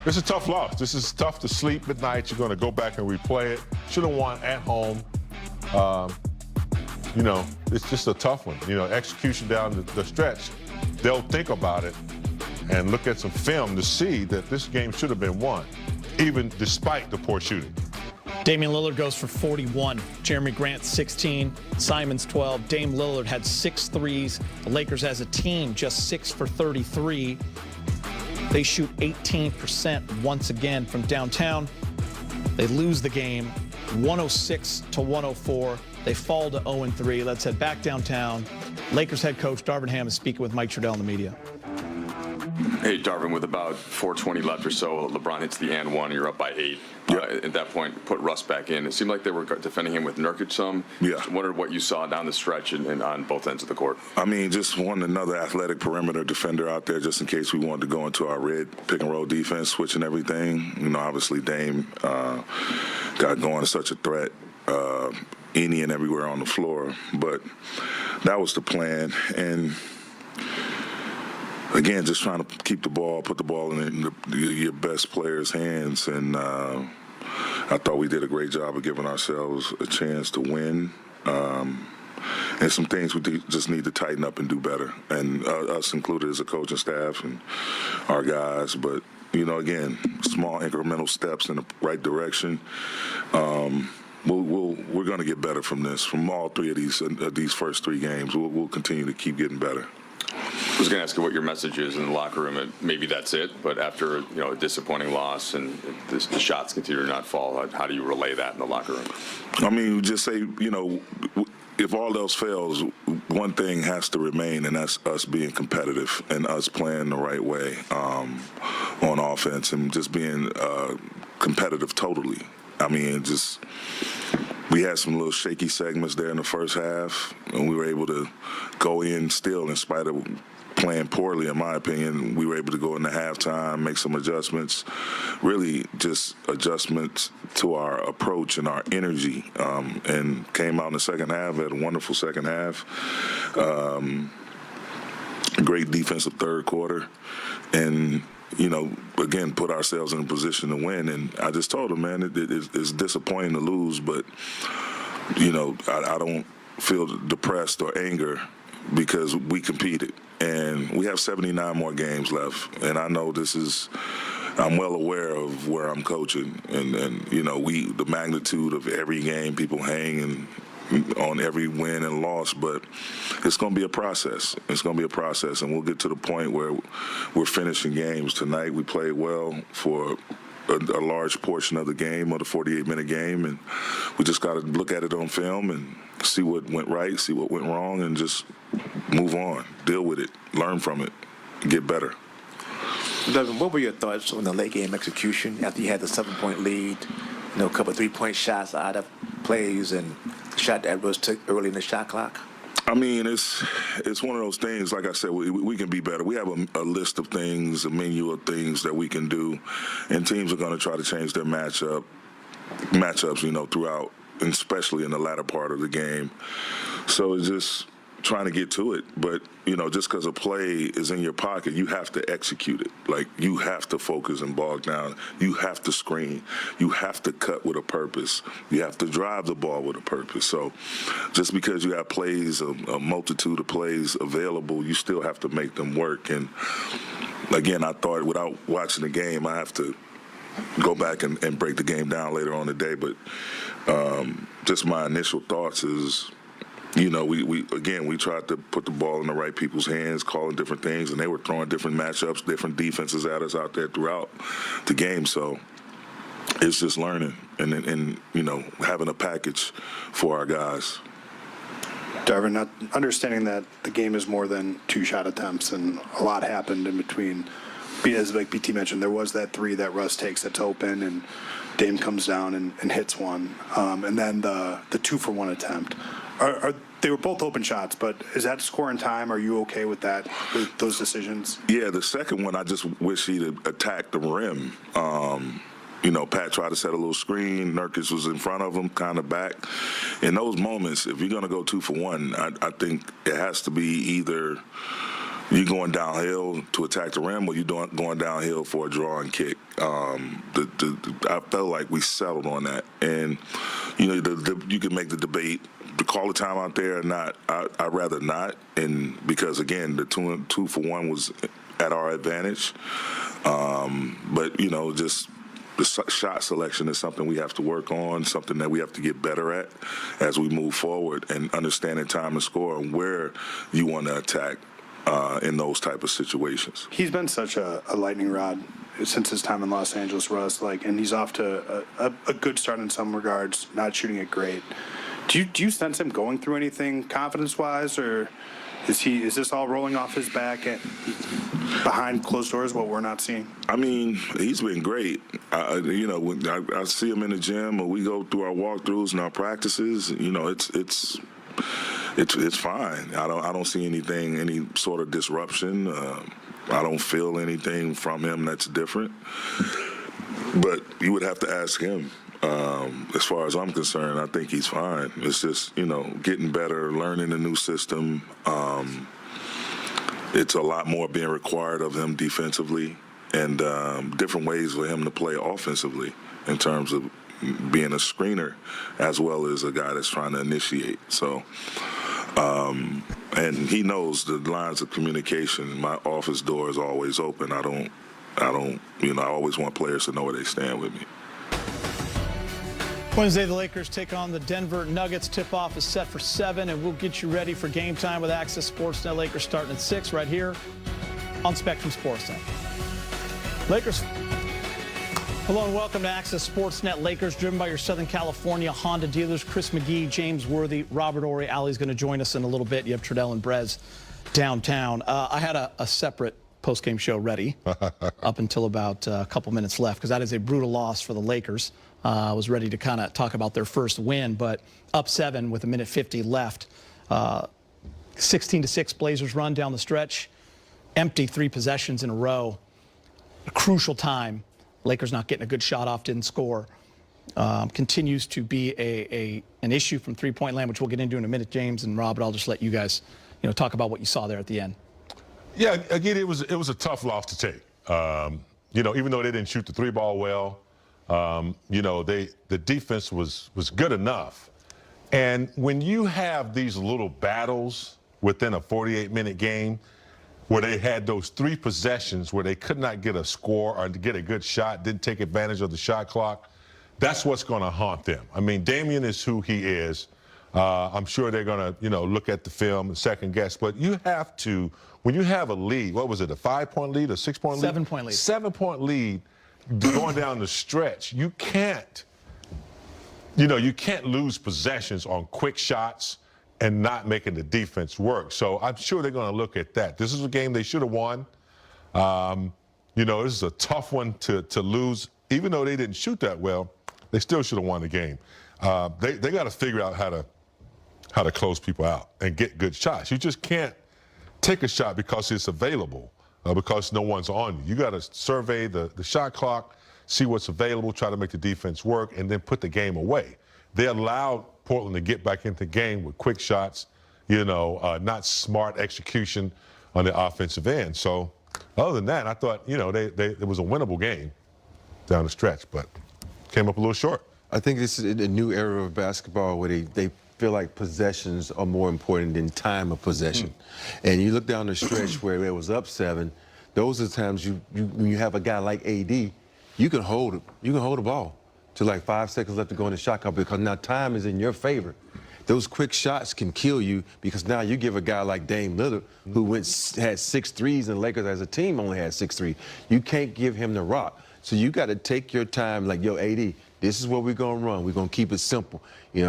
It's a tough loss. This is tough to sleep at night. You're going to go back and replay it. Should have won at home. It's just a tough one. Execution down the stretch. They'll think about it and look at some film to see that this game should have been won, even despite the poor shooting. Damian Lillard goes for 41. Jeremy Grant, 16. Simons, 12. Dame Lillard had 6 threes. The Lakers as a team, just 6 for 33. They shoot 18% once again from downtown. They lose the game 106-104. They fall to 0-3. Let's head back downtown. Lakers head coach Darvin Ham is speaking with Mike Trudell in the media. Hey, Darvin, with about 4:20 left or so, LeBron hits the and one. You're up by 8. At that point, put Russ back in. It seemed like they were defending him with Nurkic some. Yeah. Just wondered what you saw down the stretch and on both ends of the court. I mean, just wanted another athletic perimeter defender out there just in case we wanted to go into our red pick-and-roll defense, switching everything. Obviously Dame got going as such a threat any and everywhere on the floor. But that was the plan. And again, just trying to keep the ball, put the ball in your best players' hands. And I thought we did a great job of giving ourselves a chance to win. And some things we just need to tighten up and do better. And us included as a coaching staff and our guys. But, again, small incremental steps in the right direction. We're going to get better from this, from all 3 of these first 3 games. We'll continue to keep getting better. I was going to ask you what your message is in the locker room, and maybe that's it, but after a disappointing loss and the shots continue to not fall, how do you relay that in the locker room? I mean, just say, if all else fails, one thing has to remain, and that's us being competitive and us playing the right way on offense and just being competitive totally. I mean, we had some little shaky segments there in the first half, and we were able to go in still in spite of playing poorly, in my opinion. We were able to go into halftime, make some adjustments, really just adjustments to our approach and our energy, and came out in the second half, had a wonderful second half, great defensive third quarter, and again, put ourselves in a position to win. And I just told him, man, it's disappointing to lose, but, I don't feel depressed or anger because we competed. And we have 79 more games left. And I know I'm well aware of where I'm coaching. And the magnitude of every game, people hang on every win and loss, but it's going to be a process. It's going to be a process, and we'll get to the point where we're finishing games. Tonight we played well for a large portion of the game, of the 48-minute game, and we just got to look at it on film and see what went right, see what went wrong, and just move on, deal with it, learn from it, and get better. Darvin, what were your thoughts on the late game execution after you had the 7-point lead, a couple of 3-point shots out of plays and shot that was took early in the shot clock? I mean, it's one of those things, like I said, we can be better. We have a list of things, a menu of things that we can do, and teams are going to try to change their matchups, throughout, and especially in the latter part of the game. So it's just trying to get to it. But, just because a play is in your pocket, you have to execute it. Like, you have to focus and bog down. You have to screen. You have to cut with a purpose. You have to drive the ball with a purpose. So just because you have plays, a multitude of plays available, you still have to make them work. And, again, I thought without watching the game, I have to go back and break the game down later on today. But just my initial thoughts is, we tried to put the ball in the right people's hands, calling different things, and they were throwing different matchups, different defenses at us out there throughout the game. So it's just learning and having a package for our guys. Darvin, not understanding that the game is more than 2 shot attempts, and a lot happened in between. As like BT mentioned, there was that 3 that Russ takes that's open, and Dame comes down and hits one, and then the 2-for-1 attempt. They were both open shots, but is that score in time? Are you okay with that, with those decisions? Yeah, the second one, I just wish he'd attacked the rim. Pat tried to set a little screen. Nurkic was in front of him, kind of back. In those moments, if you're going to go 2-for-1, I think it has to be either you're going downhill to attack the rim or you're going downhill for a draw and kick. I felt like we settled on that, and you can make the debate to call the time out there or not. I'd rather not, and because again, the 2-for-1 was at our advantage. But just the shot selection is something we have to work on, something that we have to get better at as we move forward, and understanding time and score and where you want to attack in those type of situations. He's been such a lightning rod since his time in Los Angeles, Russ. And he's off to a good start in some regards, not shooting it great. Do you sense him going through anything confidence-wise, or is this all rolling off his back behind closed doors, what we're not seeing? I mean, he's been great. When I see him in the gym, or we go through our walkthroughs and our practices. It's fine. I don't see any sort of disruption. I don't feel anything from him that's different. But you would have to ask him. As far as I'm concerned, I think he's fine. It's just, getting better, learning a new system. It's a lot more being required of him defensively, and different ways for him to play offensively in terms of being a screener as well as a guy that's trying to initiate. So, and he knows the lines of communication. My office door is always open. I always want players to know where they stand with me. Wednesday, the Lakers take on the Denver Nuggets. Tip-off is set for 7, and we'll get you ready for game time with Access Sportsnet. Lakers starting at 6 right here on Spectrum Sportsnet. Lakers. Hello and welcome to Access Sportsnet. Lakers driven by your Southern California Honda dealers. Chris McGee, James Worthy, Robert Ory. Ali's going to join us in a little bit. You have Trudell and Brez downtown. I had a separate post-game show ready up until about a couple minutes left, because that is a brutal loss for the Lakers. I was ready to kind of talk about their first win, but up 7 with 1:50 left. 16-6 Blazers run down the stretch. Empty 3 possessions in a row. A crucial time. Lakers not getting a good shot off, didn't score. Continues to be an issue from three-point land, which we'll get into in a minute. James and Rob, but I'll just let you guys talk about what you saw there at the end. Yeah, again, it was a tough loss to take. Even though they didn't shoot the 3-ball well, the defense was good enough. And when you have these little battles within a 48-minute game, where they had those 3 possessions where they could not get a score or to get a good shot, didn't take advantage of the shot clock, that's what's going to haunt them. I mean, Damian is who he is. I'm sure they're going to, look at the film and second guess. But you have to, when you have a lead, what was it, a 5-point lead, a 6-point lead? 7-point lead. 7-point lead going down the stretch. You can't lose possessions on quick shots and not making the defense work. So I'm sure they're going to look at that. This is a game they should have won. This is a tough one to lose. Even though they didn't shoot that well, they still should have won the game. They got to figure out how to close people out and get good shots. You just can't take a shot because it's available, because no one's on you. You got to survey the shot clock, see what's available, try to make the defense work, and then put the game away. They allowed Portland to get back into the game with quick shots, not smart execution on the offensive end. So other than that, I thought, it was a winnable game down the stretch, but came up a little short. I think this is a new era of basketball where they feel like possessions are more important than time of possession. And you look down the stretch where it was up 7, those are the times when you have a guy like AD, you can hold the ball to like 5 seconds left to go in the shot clock, because now time is in your favor. Those quick shots can kill you, because now you give a guy like Dame Lillard, who had 6 threes, and the Lakers as a team only had 6 threes. You can't give him the rock. So you got to take your time, like, yo, AD, this is what we're going to run. We're going to keep it simple.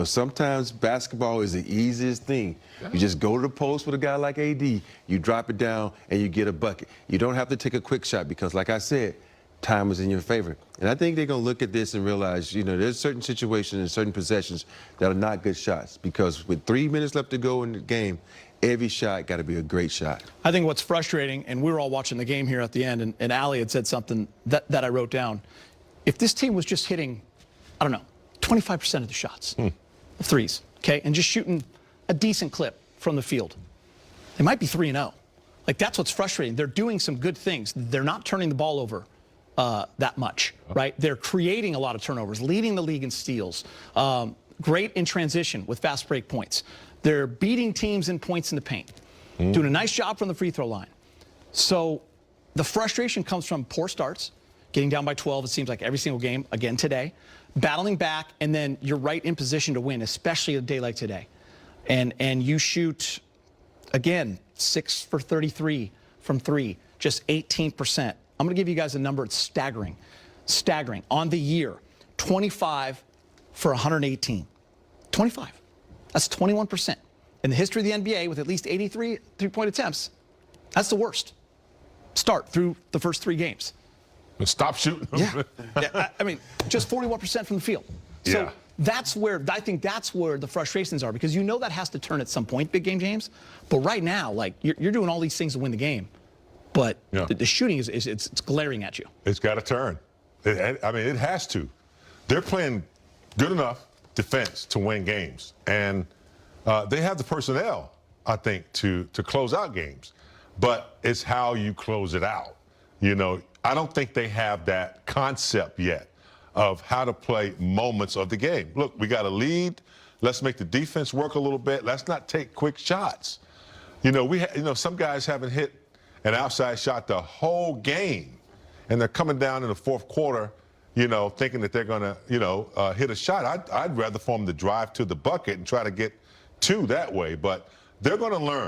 Sometimes basketball is the easiest thing. You just go to the post with a guy like AD, you drop it down, and you get a bucket. You don't have to take a quick shot, because, like I said, time is in your favor. And I think they're going to look at this and realize, there's certain situations and certain possessions that are not good shots, because with 3 minutes left to go in the game, every shot got to be a great shot. I think what's frustrating, and we were all watching the game here at the end, and Ali had said something that I wrote down. If this team was just hitting, 25% of the shots, the threes, okay, and just shooting a decent clip from the field, they might be 3-0. Like, that's what's frustrating. They're doing some good things. They're not turning the ball over that much, right? They're creating a lot of turnovers, leading the league in steals, great in transition with fast break points. They're beating teams in points in the paint, doing a nice job from the free throw line. So the frustration comes from poor starts, getting down by 12, it seems like every single game, again today, battling back, and then you're right in position to win, especially a day like today. And you shoot, again, 6 for 33 from 3, just 18%. I'm going to give you guys a number. It's staggering. Staggering. On the year, 25 for 118. 25. That's 21%. In the history of the NBA, with at least 83 three-point attempts, that's the worst start through the first 3 games. Stop shooting. Yeah. I mean, just 41% from the field. So Yeah. that's where, I think that's where the frustrations are, because you know that has to turn at some point, big game James. But right now, like, you're doing all these things to win the game. But Yeah. the shooting it's glaring at you. It's got to turn. I mean, it has to. They're playing good enough defense to win games, and they have the personnel, I think, to close out games. But it's how you close it out. You know, I don't think they have that concept yet of how to play moments of the game. Look, we got a lead. Let's make the defense work a little bit. Let's not take quick shots. You know, some guys haven't hit an outside shot the whole game, and they're coming down in the fourth quarter, you know, thinking that they're going to, you know, hit a shot. I'd rather for them to drive to the bucket and try to get 2 that way, but they're going to learn.